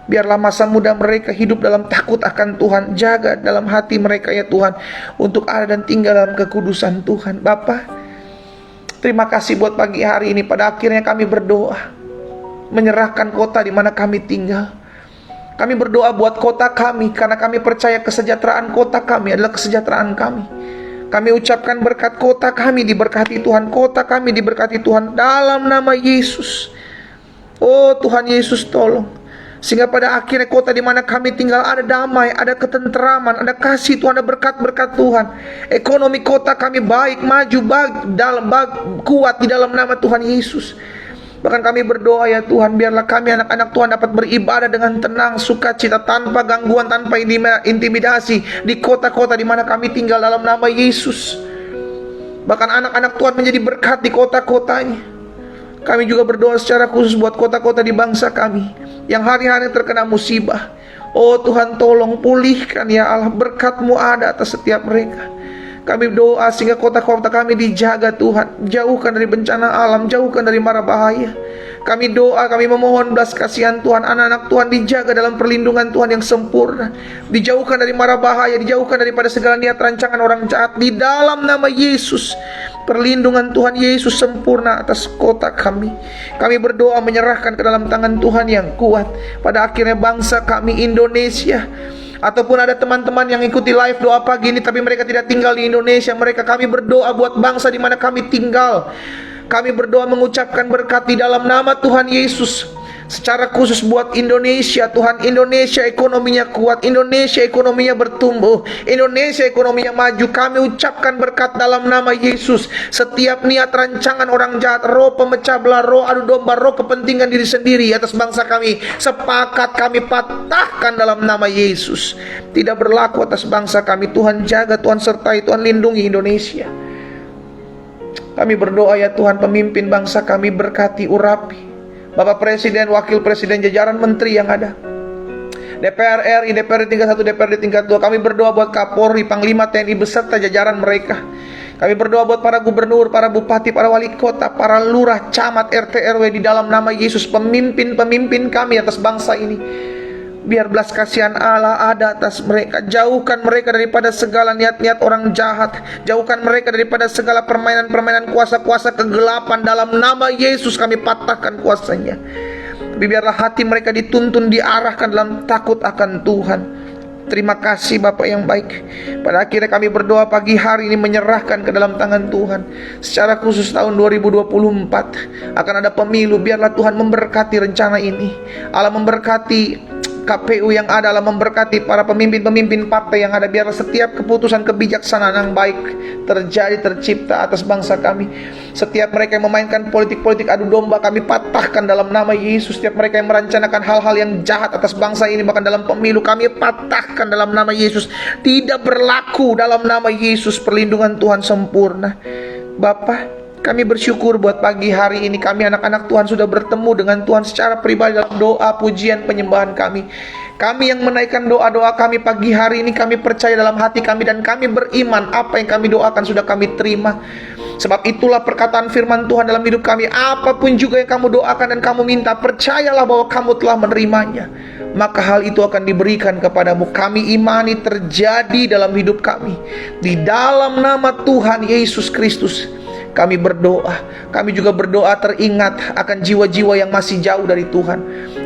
S1: Biarlah masa muda mereka hidup dalam takut akan Tuhan. Jaga dalam hati mereka ya Tuhan, untuk ada dan tinggal dalam kekudusan Tuhan. Bapa, terima kasih buat pagi hari ini. Pada akhirnya kami berdoa, menyerahkan kota di mana kami tinggal. Kami berdoa buat kota kami, karena kami percaya kesejahteraan kota kami adalah kesejahteraan kami. Kami ucapkan berkat kota kami diberkati Tuhan. Kota kami diberkati Tuhan dalam nama Yesus. Oh Tuhan Yesus, tolong, sehingga pada akhirnya kota di mana kami tinggal ada damai, ada ketenteraman, ada kasih Tuhan, ada berkat-berkat Tuhan. Ekonomi kota kami baik, maju, kuat di dalam nama Tuhan Yesus. Bahkan kami berdoa ya Tuhan, biarlah kami anak-anak Tuhan dapat beribadah dengan tenang, sukacita, tanpa gangguan, tanpa intimidasi di kota-kota di mana kami tinggal dalam nama Yesus. Bahkan anak-anak Tuhan menjadi berkat di kota-kotanya. Kami juga berdoa secara khusus buat kota-kota di bangsa kami yang hari-hari terkena musibah. Oh Tuhan, tolong pulihkan ya Allah, berkat-Mu ada atas setiap mereka. Kami doa sehingga kota-kota kami dijaga Tuhan, jauhkan dari bencana alam, jauhkan dari mara bahaya. Kami doa, kami memohon belas kasihan Tuhan, anak-anak Tuhan dijaga dalam perlindungan Tuhan yang sempurna, dijauhkan dari mara bahaya, dijauhkan daripada segala niat rancangan orang jahat. Di dalam nama Yesus, perlindungan Tuhan Yesus sempurna atas kota kami. Kami berdoa menyerahkan ke dalam tangan Tuhan yang kuat. Pada akhirnya bangsa kami Indonesia, ataupun ada teman-teman yang ikuti live doa pagi ini tapi mereka tidak tinggal di Indonesia, kami berdoa buat bangsa di mana kami tinggal. Kami berdoa mengucapkan berkat di dalam nama Tuhan Yesus. Secara khusus buat Indonesia Tuhan, Indonesia ekonominya kuat, Indonesia ekonominya bertumbuh, Indonesia ekonominya maju. Kami ucapkan berkat dalam nama Yesus. Setiap niat rancangan orang jahat, roh pemecah belah, roh adu domba, roh kepentingan diri sendiri atas bangsa kami, sepakat kami patahkan dalam nama Yesus. Tidak berlaku atas bangsa kami. Tuhan jaga, Tuhan sertai, Tuhan lindungi Indonesia. Kami berdoa ya Tuhan, pemimpin bangsa kami berkati, urapi Bapak Presiden, Wakil Presiden, jajaran menteri yang ada, DPR RI, DPRD tingkat 1, DPRD tingkat 2. Kami berdoa buat Kapolri, Panglima TNI beserta jajaran mereka. Kami berdoa buat para gubernur, para bupati, para wali kota, para lurah, camat, RT, RW di dalam nama Yesus. Pemimpin-pemimpin kami atas bangsa ini, biar belas kasihan Allah ada atas mereka. Jauhkan mereka daripada segala niat-niat orang jahat. Jauhkan mereka daripada segala permainan-permainan kuasa-kuasa kegelapan. Dalam nama Yesus kami patahkan kuasanya. Biarlah hati mereka dituntun, diarahkan dalam takut akan Tuhan. Terima kasih Bapak yang baik. Pada akhirnya kami berdoa pagi hari ini menyerahkan ke dalam tangan Tuhan. Secara khusus tahun 2024 akan ada pemilu. Biarlah Tuhan memberkati rencana ini. Allah memberkati KPU yang ada, Allah memberkati para pemimpin-pemimpin partai yang ada. Biarlah setiap keputusan kebijaksanaan yang baik terjadi, tercipta atas bangsa kami. Setiap mereka yang memainkan politik-politik adu domba, kami patahkan dalam nama Yesus. Setiap mereka yang merencanakan hal-hal yang jahat atas bangsa ini, bahkan dalam pemilu, kami patahkan dalam nama Yesus. Tidak berlaku dalam nama Yesus. Perlindungan Tuhan sempurna. Bapa, kami bersyukur buat pagi hari ini kami anak-anak Tuhan sudah bertemu dengan Tuhan secara pribadi dalam doa, pujian, penyembahan kami. Kami yang menaikkan doa-doa kami pagi hari ini, kami percaya dalam hati kami dan kami beriman apa yang kami doakan sudah kami terima. Sebab itulah perkataan firman Tuhan dalam hidup kami, apapun juga yang kamu doakan dan kamu minta, percayalah bahwa kamu telah menerimanya, maka hal itu akan diberikan kepadamu. Kami imani terjadi dalam hidup kami. Di dalam nama Tuhan Yesus Kristus kami berdoa. Kami juga berdoa teringat akan jiwa-jiwa yang masih jauh dari Tuhan,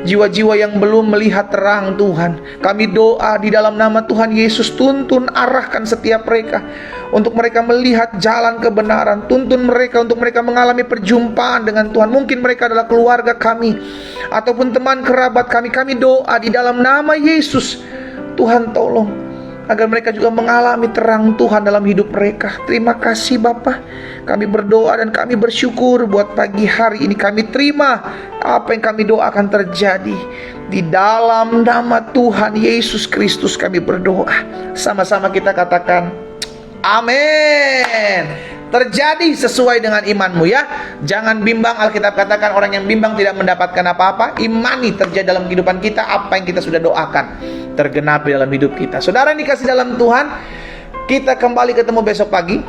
S1: jiwa-jiwa yang belum melihat terang Tuhan. Kami doa di dalam nama Tuhan Yesus, tuntun arahkan setiap mereka untuk mereka melihat jalan kebenaran. Tuntun mereka untuk mereka mengalami perjumpaan dengan Tuhan. Mungkin mereka adalah keluarga kami ataupun teman kerabat kami. Kami doa di dalam nama Yesus, Tuhan tolong agar mereka juga mengalami terang Tuhan dalam hidup mereka. Terima kasih Bapa. Kami berdoa dan kami bersyukur buat pagi hari ini. Kami terima apa yang kami doakan terjadi. Di dalam nama Tuhan Yesus Kristus kami berdoa. Sama-sama kita katakan amin. Terjadi sesuai dengan imanmu ya. Jangan bimbang. Alkitab katakan orang yang bimbang tidak mendapatkan apa-apa. Imani terjadi dalam kehidupan kita. Apa yang kita sudah doakan tergenapi dalam hidup kita. Saudara yang dikasih dalam Tuhan, kita kembali ketemu besok pagi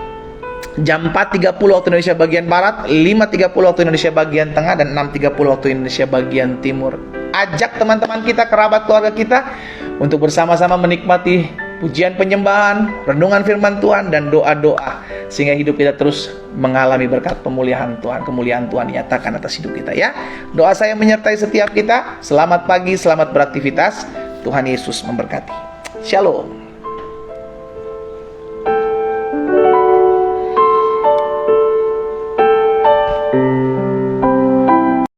S1: jam 4.30 waktu Indonesia bagian Barat, 5.30 waktu Indonesia bagian Tengah, dan 6.30 waktu Indonesia bagian Timur. Ajak teman-teman kita, kerabat keluarga kita untuk bersama-sama menikmati pujian penyembahan, renungan firman Tuhan, dan doa-doa, sehingga hidup kita terus mengalami berkat pemulihan Tuhan. Kemuliaan Tuhan nyatakan atas hidup kita ya. Doa saya menyertai setiap kita. Selamat pagi, selamat beraktivitas. Tuhan Yesus memberkati. Shalom.